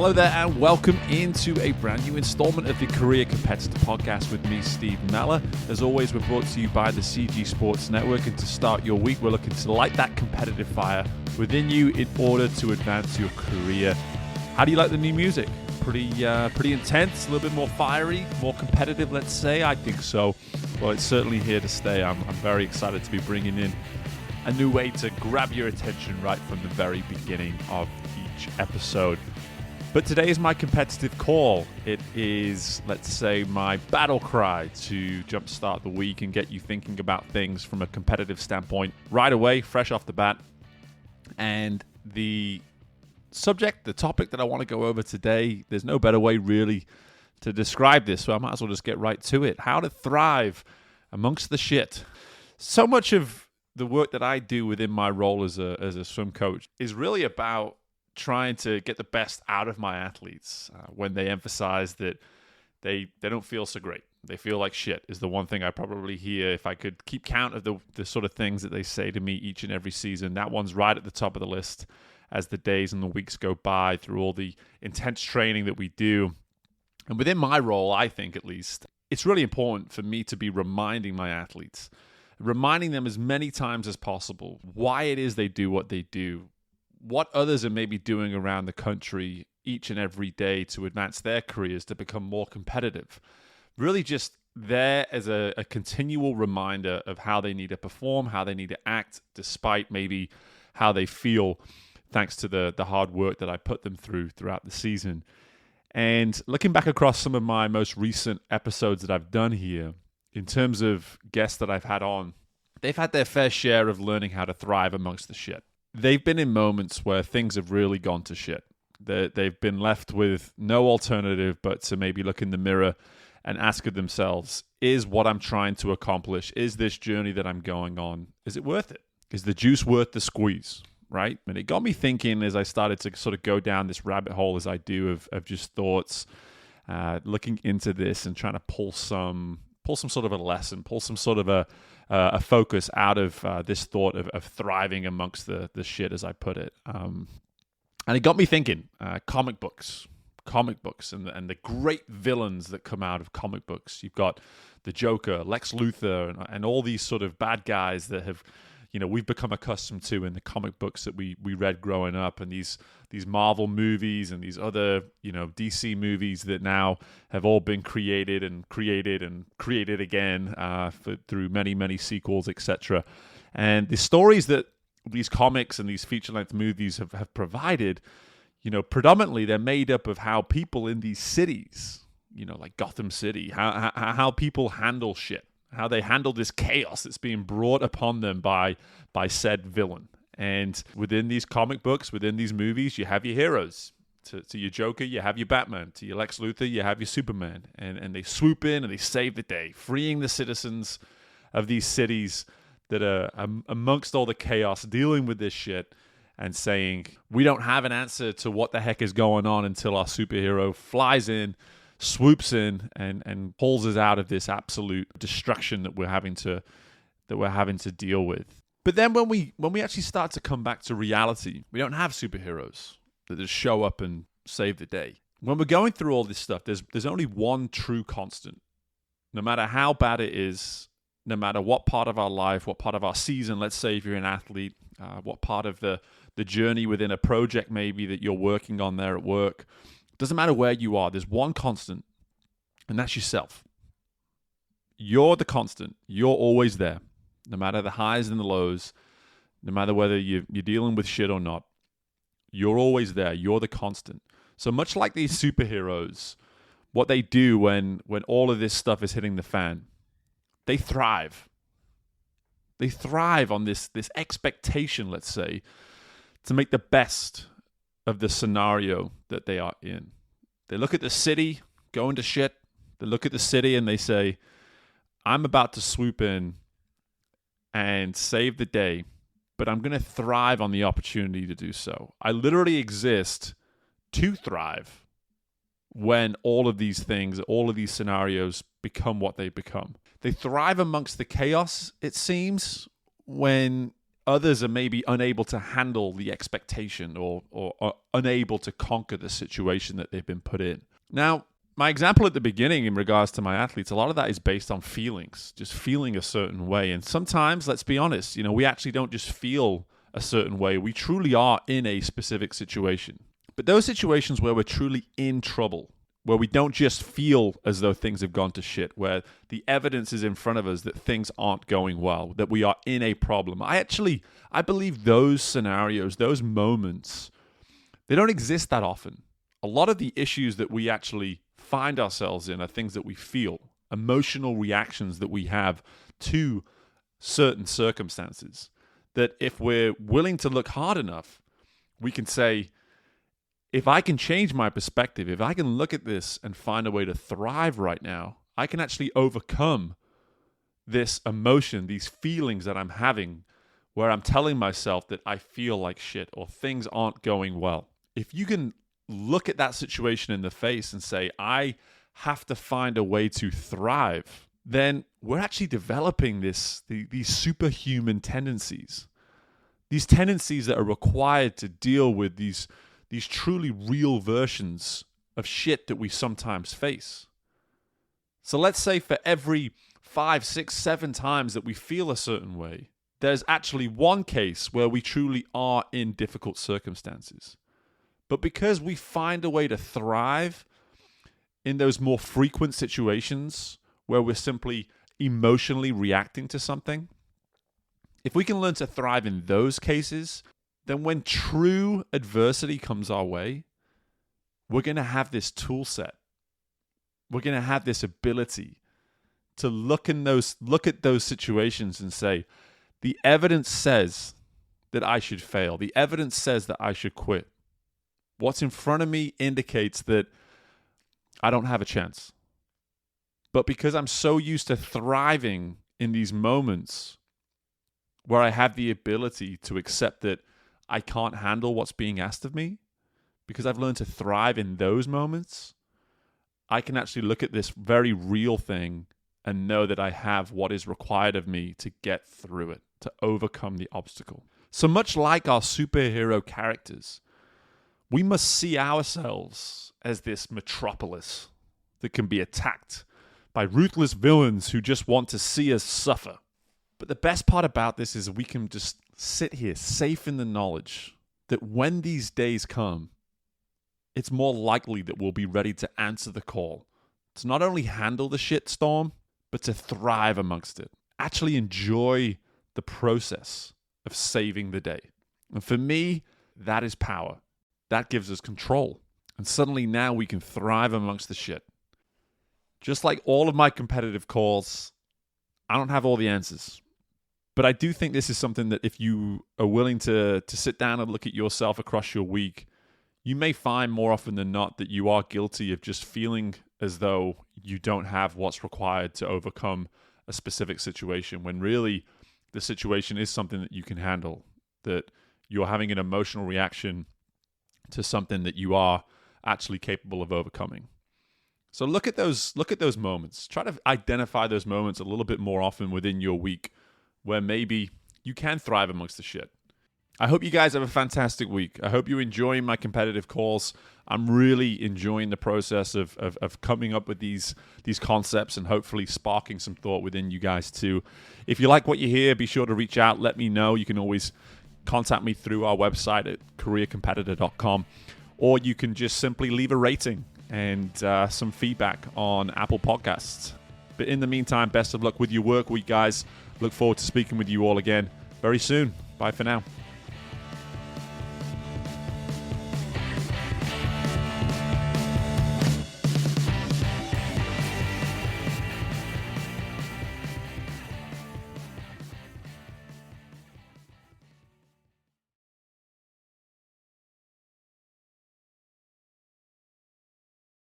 Hello there and welcome into a brand new installment of the Career Competitor Podcast with me, Steve Meller. As always, we're brought to you by the CG Sports Network, and to start your week, we're looking to light that competitive fire within you in order to advance your career. How do you like the new music? Pretty intense, a little bit more fiery, more competitive, let's say. I think so. Well, it's certainly here to stay. I'm very excited to be bringing in a new way to grab your attention right from the very beginning of each episode. But today is my competitive call. It is, let's say, my battle cry to jumpstart the week and get you thinking about things from a competitive standpoint right away, fresh off the bat. And the topic that I want to go over today, there's no better way really to describe this, so I might as well just get right to it. How to thrive amongst the shit. So much of the work that I do within my role as a swim coach is really about trying to get the best out of my athletes when they emphasize that they don't feel so great. They feel like shit is the one thing I probably hear. If I could keep count of the sort of things that they say to me each and every season, that one's right at the top of the list as the days and the weeks go by through all the intense training that we do. And within my role, I think at least, it's really important for me to be reminding my athletes, reminding them as many times as possible why it is they do what they do, what others are maybe doing around the country each and every day to advance their careers, to become more competitive. Really just there as a continual reminder of how they need to perform, how they need to act, despite maybe how they feel, thanks to the hard work that I put them throughout the season. And looking back across some of my most recent episodes that I've done here, in terms of guests that I've had on, they've had their fair share of learning how to thrive amongst the shit. They've been in moments where things have really gone to shit. They've been left with no alternative but to maybe look in the mirror and ask of themselves, is what I'm trying to accomplish, is this journey that I'm going on, is it worth it? Is the juice worth the squeeze, right? And it got me thinking as I started to sort of go down this rabbit hole as I do of just thoughts, looking into this and trying to pull some sort of a lesson, pull some sort of a focus out of this thought of thriving amongst the shit, as I put it. And it got me thinking, comic books and the great villains that come out of comic books. You've got the Joker, Lex Luthor, and all these sort of bad guys that have, we've become accustomed to in the comic books that we read growing up, and these Marvel movies and these other, DC movies that now have all been created again through many, many sequels, etc. And the stories that these comics and these feature-length movies have provided, predominantly they're made up of how people in these cities, like Gotham City, how people handle shit, how they handle this chaos that's being brought upon them by said villain. And within these comic books, within these movies, you have your heroes. To your Joker, you have your Batman. To your Lex Luthor, you have your Superman. And they swoop in and they save the day, freeing the citizens of these cities that are amongst all the chaos, dealing with this shit and saying, we don't have an answer to what the heck is going on until our superhero flies in, swoops in, and pulls us out of this absolute destruction that we're having to deal with. But then when we actually start to come back to reality, we don't have superheroes that just show up and save the day. When we're going through all this stuff, there's only one true constant. No matter how bad it is, no matter what part of our life, what part of our season, let's say if you're an athlete, what part of the journey within a project maybe that you're working on there at work, doesn't matter where you are, there's one constant, and that's yourself. You're the constant. You're always there. No matter the highs and the lows, no matter whether you're dealing with shit or not, you're always there. You're the constant. So much like these superheroes, what they do when all of this stuff is hitting the fan, they thrive. They thrive on this expectation, let's say, to make the best of the scenario that they are in. They look at the city going to shit. They look at the city and they say, I'm about to swoop in and save the day, but I'm going to thrive on the opportunity to do so. I literally exist to thrive when all of these things, all of these scenarios become what they become. They thrive amongst the chaos, it seems, when others are maybe unable to handle the expectation or unable to conquer the situation that they've been put in. Now, my example at the beginning in regards to my athletes, a lot of that is based on feelings, just feeling a certain way. And sometimes, let's be honest, we actually don't just feel a certain way. We truly are in a specific situation. But those situations where we're truly in trouble, where we don't just feel as though things have gone to shit, where the evidence is in front of us that things aren't going well, that we are in a problem. I believe those scenarios, those moments, they don't exist that often. A lot of the issues that we actually find ourselves in are things that we feel, emotional reactions that we have to certain circumstances, that if we're willing to look hard enough, we can say, if I can change my perspective, if I can look at this and find a way to thrive right now, I can actually overcome this emotion, these feelings that I'm having, where I'm telling myself that I feel like shit or things aren't going well. If you can look at that situation in the face and say, I have to find a way to thrive, then we're actually developing these superhuman tendencies. These tendencies that are required to deal with these truly real versions of shit that we sometimes face. So let's say for every 5, 6, 7 times that we feel a certain way, there's actually one case where we truly are in difficult circumstances. But because we find a way to thrive in those more frequent situations where we're simply emotionally reacting to something, if we can learn to thrive in those cases, then when true adversity comes our way, we're going to have this tool set. We're going to have this ability to look at those situations and say, the evidence says that I should fail. The evidence says that I should quit. What's in front of me indicates that I don't have a chance. But because I'm so used to thriving in these moments where I have the ability to accept that I can't handle what's being asked of me, because I've learned to thrive in those moments, I can actually look at this very real thing and know that I have what is required of me to get through it, to overcome the obstacle. So much like our superhero characters, we must see ourselves as this metropolis that can be attacked by ruthless villains who just want to see us suffer. But the best part about this is we can just sit here safe in the knowledge that when these days come, it's more likely that we'll be ready to answer the call, to not only handle the shitstorm, but to thrive amongst it. Actually enjoy the process of saving the day. And for me, that is power. That gives us control. And suddenly now we can thrive amongst the shit. Just like all of my competitive calls, I don't have all the answers. But I do think this is something that if you are willing to sit down and look at yourself across your week, you may find more often than not that you are guilty of just feeling as though you don't have what's required to overcome a specific situation, when really the situation is something that you can handle, that you're having an emotional reaction to something that you are actually capable of overcoming. So look at those moments. Try to identify those moments a little bit more often within your week where maybe you can thrive amongst the shit. I hope you guys have a fantastic week. I hope you're enjoying my competitive calls. I'm really enjoying the process of coming up with these concepts and hopefully sparking some thought within you guys too. If you like what you hear, be sure to reach out. Let me know. You can always contact me through our website at careercompetitor.com, or you can just simply leave a rating and some feedback on Apple Podcasts. But in the meantime, best of luck with your work week, guys. Look forward to speaking with you all again very soon. Bye for now.